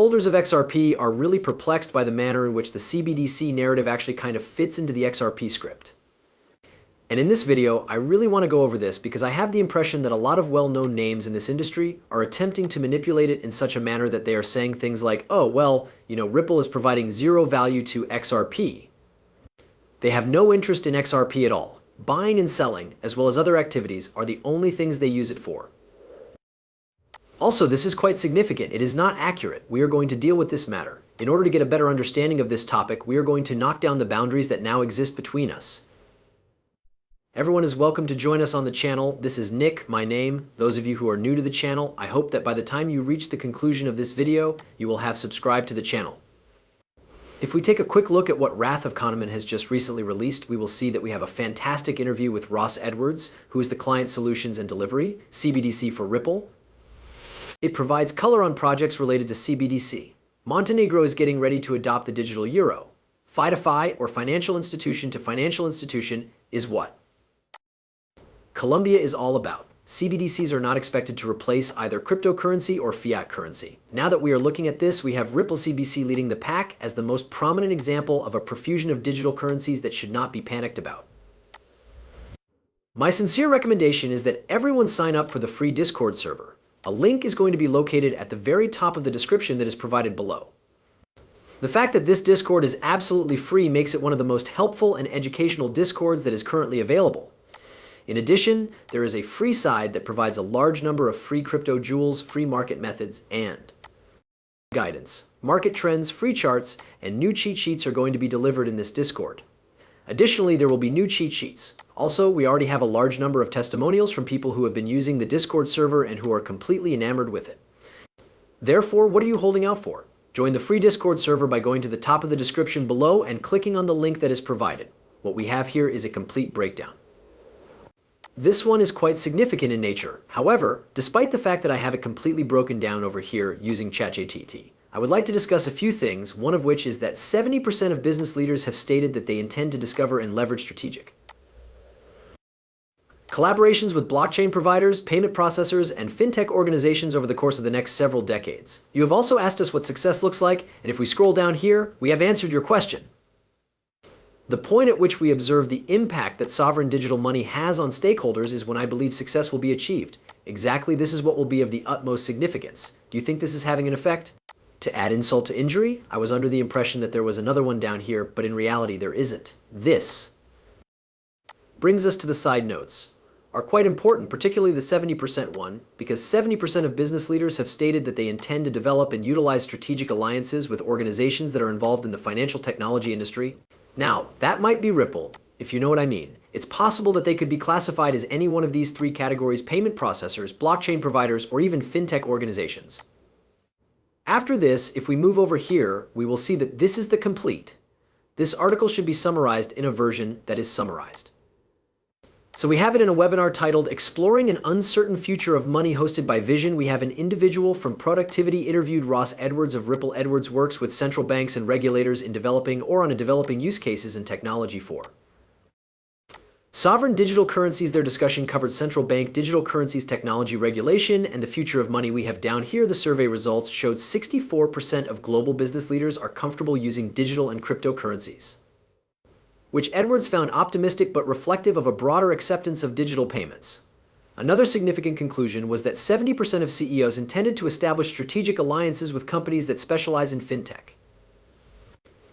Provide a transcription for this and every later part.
Holders of XRP are really perplexed by the manner in which the CBDC narrative actually kind of fits into the XRP script. And in this video, I really want to go over this because I have the impression that a lot of well-known names in this industry are attempting to manipulate it in such a manner that they are saying things like, oh, well, Ripple is providing zero value to XRP. They have no interest in XRP at all. Buying and selling, as well as other activities, are the only things they use it for. Also, this is quite significant. It is not accurate. We are going to deal with this matter. In order to get a better understanding of this topic, we are going to knock down the boundaries that now exist between us. Everyone is welcome to join us on the channel. This is Nick, my name. Those of you who are new to the channel, I hope that by the time you reach the conclusion of this video, you will have subscribed to the channel. If we take a quick look at what Wrath of Kahneman has just recently released, we will see that we have a fantastic interview with Ross Edwards, who is the Client Solutions and Delivery, CBDC for Ripple. It provides color on projects related to CBDC. Montenegro is getting ready to adopt the digital euro. FI, or financial institution to financial institution, is what Colombia is all about. CBDCs are not expected to replace either cryptocurrency or fiat currency. Now that we are looking at this, we have Ripple CBC leading the pack as the most prominent example of a profusion of digital currencies that should not be panicked about. My sincere recommendation is that everyone sign up for the free Discord server. A link is going to be located at the very top of the description that is provided below. The fact that this Discord is absolutely free makes it one of the most helpful and educational Discords that is currently available. In addition, there is a free side that provides a large number of free crypto jewels, free market methods, and guidance. Market trends, free charts, and new cheat sheets are going to be delivered in this Discord. Additionally, there will be new cheat sheets. Also, we already have a large number of testimonials from people who have been using the Discord server and who are completely enamored with it. Therefore, what are you holding out for? Join the free Discord server by going to the top of the description below and clicking on the link that is provided. What we have here is a complete breakdown. This one is quite significant in nature. However, despite the fact that I have it completely broken down over here using ChatGPT, I would like to discuss a few things, one of which is that 70% of business leaders have stated that they intend to discover and leverage strategic collaborations with blockchain providers, payment processors, and fintech organizations over the course of the next several decades. You have also asked us what success looks like, and if we scroll down here, we have answered your question. The point at which we observe the impact that sovereign digital money has on stakeholders is when I believe success will be achieved. Exactly this is what will be of the utmost significance. Do you think this is having an effect? To add insult to injury, I was under the impression that there was another one down here, but in reality there isn't. This brings us to the side notes. Are quite important, particularly the 70% one, because 70% of business leaders have stated that they intend to develop and utilize strategic alliances with organizations that are involved in the financial technology industry. Now, that might be Ripple, if you know what I mean. It's possible that they could be classified as any one of these three categories: payment processors, blockchain providers, or even fintech organizations. After this, if we move over here, we will see that this is the complete. This article should be summarized in a version that is summarized. So we have it in a webinar titled Exploring an Uncertain Future of Money, hosted by Vision. We have an individual from Productivity interviewed Ross Edwards of Ripple. Edwards works with central banks and regulators in developing or on a developing use cases and technology for sovereign digital currencies. Their discussion covered central bank digital currencies technology regulation and the future of money. We have down here the survey results showed 64% of global business leaders are comfortable using digital and cryptocurrencies, which Edwards found optimistic but reflective of a broader acceptance of digital payments. Another significant conclusion was that 70% of CEOs intended to establish strategic alliances with companies that specialize in fintech.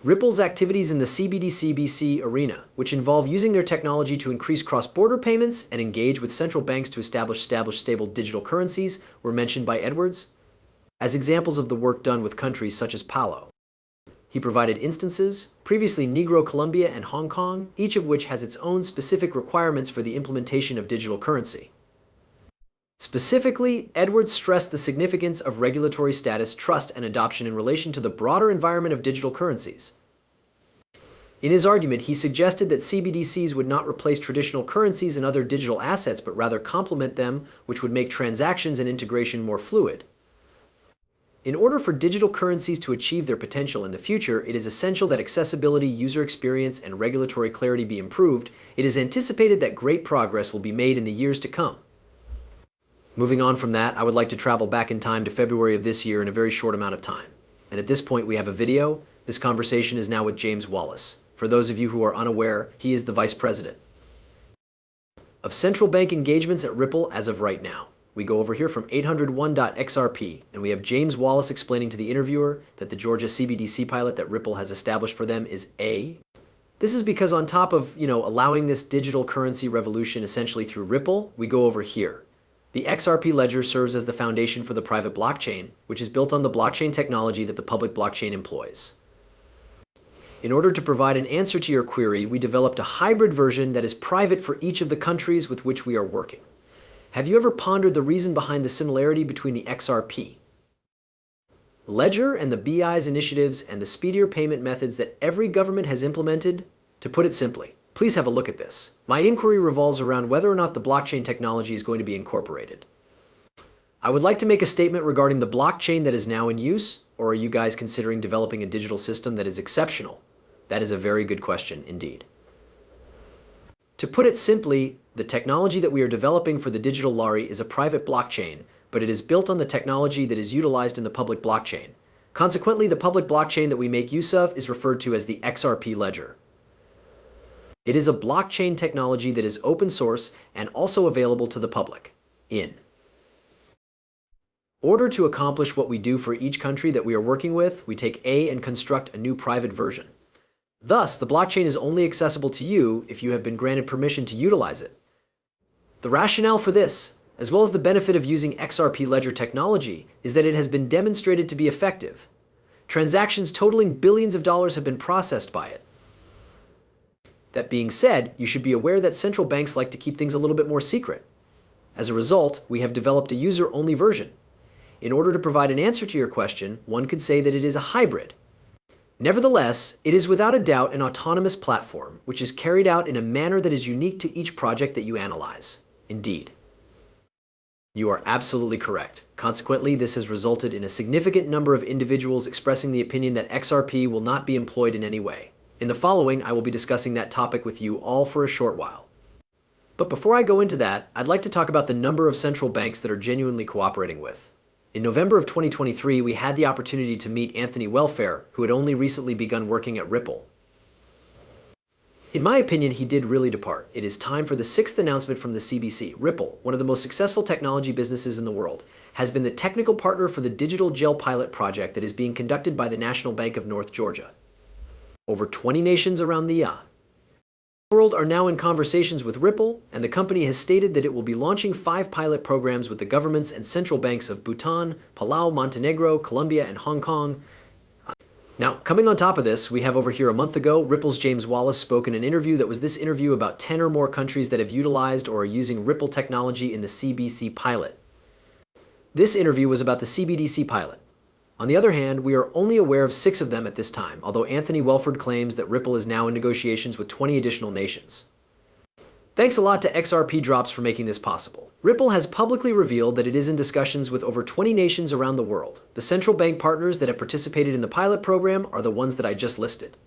Ripple's activities in the CBDC arena, which involve using their technology to increase cross-border payments and engage with central banks to establish stable digital currencies, were mentioned by Edwards as examples of the work done with countries such as Palo. He provided instances, previously Negro, Colombia, and Hong Kong, each of which has its own specific requirements for the implementation of digital currency. Specifically, Edwards stressed the significance of regulatory status, trust, and adoption in relation to the broader environment of digital currencies. In his argument, he suggested that CBDCs would not replace traditional currencies and other digital assets, but rather complement them, which would make transactions and integration more fluid. In order for digital currencies to achieve their potential in the future, it is essential that accessibility, user experience, and regulatory clarity be improved. It is anticipated that great progress will be made in the years to come. Moving on from that, I would like to travel back in time to February of this year in a very short amount of time. And at this point, we have a video. This conversation is now with James Wallace. For those of you who are unaware, he is the Vice President of Central Bank Engagements at Ripple as of right now. We go over here from 801.xrp, and we have James Wallace explaining to the interviewer that the Georgia CBDC pilot that Ripple has established for them is A. This is because on top of, allowing this digital currency revolution essentially through Ripple, we go over here. The XRP ledger serves as the foundation for the private blockchain, which is built on the blockchain technology that the public blockchain employs. In order to provide an answer to your query, we developed a hybrid version that is private for each of the countries with which we are working. Have you ever pondered the reason behind the similarity between the XRP ledger and the BI's initiatives and the speedier payment methods that every government has implemented? To put it simply, please have a look at this. My inquiry revolves around whether or not the blockchain technology is going to be incorporated. I would like to make a statement regarding the blockchain that is now in use, or are you guys considering developing a digital system that is exceptional? That is a very good question indeed. To put it simply, the technology that we are developing for the digital lari is a private blockchain, but it is built on the technology that is utilized in the public blockchain. Consequently, the public blockchain that we make use of is referred to as the XRP ledger. It is a blockchain technology that is open source and also available to the public. In order to accomplish what we do for each country that we are working with, we take A and construct a new private version. Thus, the blockchain is only accessible to you if you have been granted permission to utilize it. The rationale for this, as well as the benefit of using XRP ledger technology, is that it has been demonstrated to be effective. Transactions totaling billions of dollars have been processed by it. That being said, you should be aware that central banks like to keep things a little bit more secret. As a result, we have developed a user-only version. In order to provide an answer to your question, one could say that it is a hybrid. Nevertheless, it is without a doubt an autonomous platform, which is carried out in a manner that is unique to each project that you analyze. Indeed. You are absolutely correct. Consequently, this has resulted in a significant number of individuals expressing the opinion that XRP will not be employed in any way. In the following, I will be discussing that topic with you all for a short while. But before I go into that, I'd like to talk about the number of central banks that are genuinely cooperating with. In November of 2023, we had the opportunity to meet Anthony Welfare, who had only recently begun working at Ripple. In my opinion, he did really depart. It is time for the 6th announcement from the CBC. Ripple, one of the most successful technology businesses in the world, has been the technical partner for the digital gel pilot project that is being conducted by the National Bank of North Georgia. Over 20 nations around the world are now in conversations with Ripple, and the company has stated that it will be launching 5 pilot programs with the governments and central banks of Bhutan, Palau, Montenegro, Colombia, and Hong Kong. Now, coming on top of this, we have over here a month ago, Ripple's James Wallace spoke in an interview that was this interview about 10 or more countries that have utilized or are using Ripple technology in the CBDC pilot. This interview was about the CBDC pilot. On the other hand, we are only aware of 6 of them at this time, although Anthony Welford claims that Ripple is now in negotiations with 20 additional nations. Thanks a lot to XRP Drops for making this possible. Ripple has publicly revealed that it is in discussions with over 20 nations around the world. The central bank partners that have participated in the pilot program are the ones that I just listed.